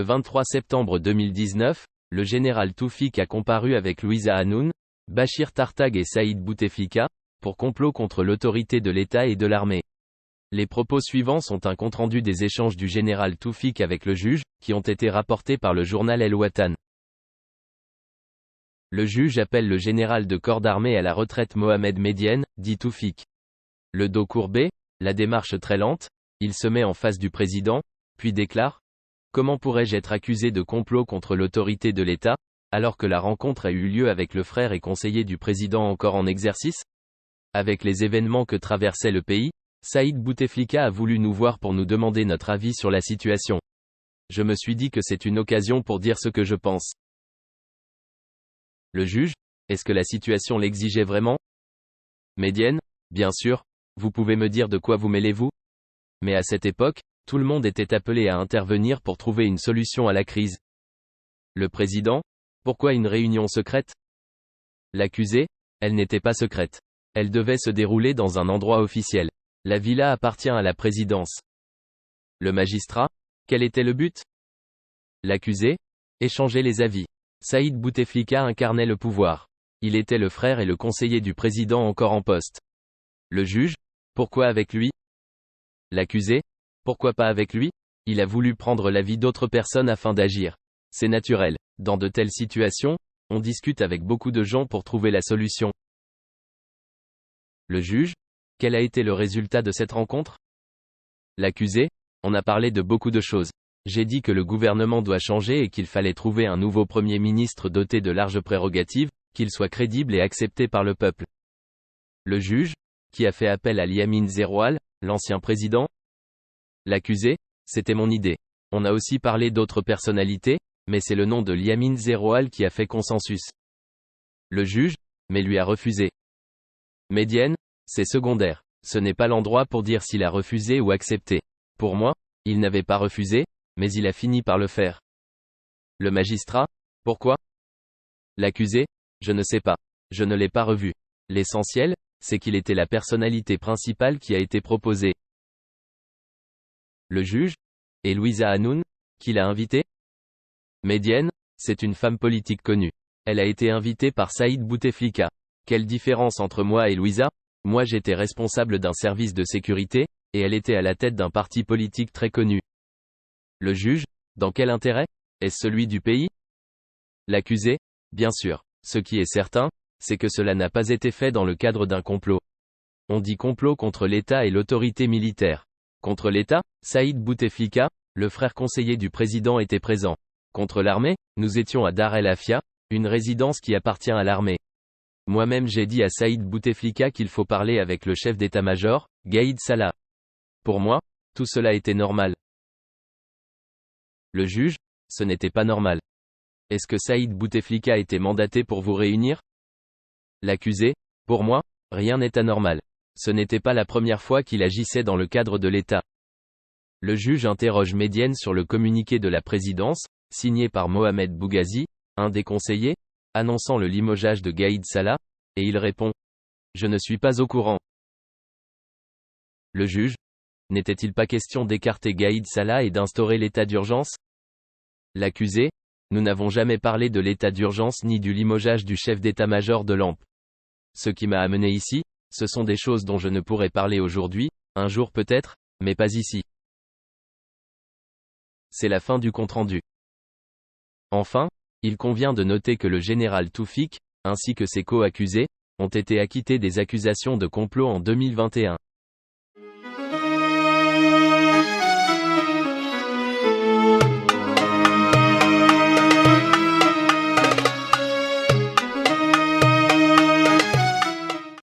23 septembre 2019, le général Toufik a comparu avec Louisa Hanoun, Bachir Tartag et Saïd Bouteflika, pour complot contre l'autorité de l'État et de l'armée. Les propos suivants sont un compte-rendu des échanges du général Toufik avec le juge, qui ont été rapportés par le journal El Watan. Le juge appelle le général de corps d'armée à la retraite Mohamed Médienne, dit Toufik. Le dos courbé, la démarche très lente, il se met en face du président, puis déclare « Comment pourrais-je être accusé de complot contre l'autorité de l'État, alors que la rencontre a eu lieu avec le frère et conseiller du président encore en exercice ?» Avec les événements que traversait le pays, Saïd Bouteflika a voulu nous voir pour nous demander notre avis sur la situation. Je me suis dit que c'est une occasion pour dire ce que je pense. Le juge, est-ce que la situation l'exigeait vraiment? Médienne, bien sûr, vous pouvez me dire de quoi vous mêlez-vous? Mais à cette époque, tout le monde était appelé à intervenir pour trouver une solution à la crise. Le président, pourquoi une réunion secrète? L'accusé, elle n'était pas secrète. Elle devait se dérouler dans un endroit officiel. La villa appartient à la présidence. Le magistrat, quel était le but? L'accusé, échanger les avis. Saïd Bouteflika incarnait le pouvoir. Il était le frère et le conseiller du président encore en poste. Le juge, pourquoi avec lui? L'accusé, pourquoi pas avec lui? Il a voulu prendre l'avis d'autres personnes afin d'agir. C'est naturel. Dans de telles situations, on discute avec beaucoup de gens pour trouver la solution. Le juge, quel a été le résultat de cette rencontre? L'accusé, on a parlé de beaucoup de choses. J'ai dit que le gouvernement doit changer et qu'il fallait trouver un nouveau Premier ministre doté de larges prérogatives, qu'il soit crédible et accepté par le peuple. Le juge, qui a fait appel à Yamin Zeroual, l'ancien président? L'accusé, c'était mon idée. On a aussi parlé d'autres personnalités, mais c'est le nom de Yamin Zeroual qui a fait consensus. Le juge, mais lui a refusé. Médienne, c'est secondaire. Ce n'est pas l'endroit pour dire s'il a refusé ou accepté. Pour moi, il n'avait pas refusé, mais il a fini par le faire. Le magistrat, pourquoi? L'accusé, je ne sais pas. Je ne l'ai pas revu. L'essentiel, c'est qu'il était la personnalité principale qui a été proposée. Le juge? Et Louisa Hanoun, qui l'a invitée? Médienne, c'est une femme politique connue. Elle a été invitée par Saïd Bouteflika. Quelle différence entre moi et Louisa? Moi j'étais responsable d'un service de sécurité, et elle était à la tête d'un parti politique très connu. Le juge, dans quel intérêt? Est-ce celui du pays? L'accusé, bien sûr. Ce qui est certain, c'est que cela n'a pas été fait dans le cadre d'un complot. On dit complot contre l'État et l'autorité militaire. Contre l'État, Saïd Bouteflika, le frère conseiller du président était présent. Contre l'armée, nous étions à Dar el Afia, une résidence qui appartient à l'armée. Moi-même j'ai dit à Saïd Bouteflika qu'il faut parler avec le chef d'état-major, Gaïd Salah. Pour moi, tout cela était normal. Le juge, ce n'était pas normal. Est-ce que Saïd Bouteflika était mandaté pour vous réunir? L'accusé, pour moi, rien n'est anormal. Ce n'était pas la première fois qu'il agissait dans le cadre de l'État. Le juge interroge Médienne sur le communiqué de la présidence, signé par Mohamed Bougazi, un des conseillers, annonçant le limogeage de Gaïd Salah, et il répond « Je ne suis pas au courant ». Le juge, n'était-il pas question d'écarter Gaïd Salah et d'instaurer l'état d'urgence? L'accusé, nous n'avons jamais parlé de l'état d'urgence ni du limogeage du chef d'état-major de l'ANP. Ce qui m'a amené ici, ce sont des choses dont je ne pourrais parler aujourd'hui, un jour peut-être, mais pas ici. C'est la fin du compte-rendu. Enfin, il convient de noter que le général Toufik, ainsi que ses co-accusés, ont été acquittés des accusations de complot en 2021.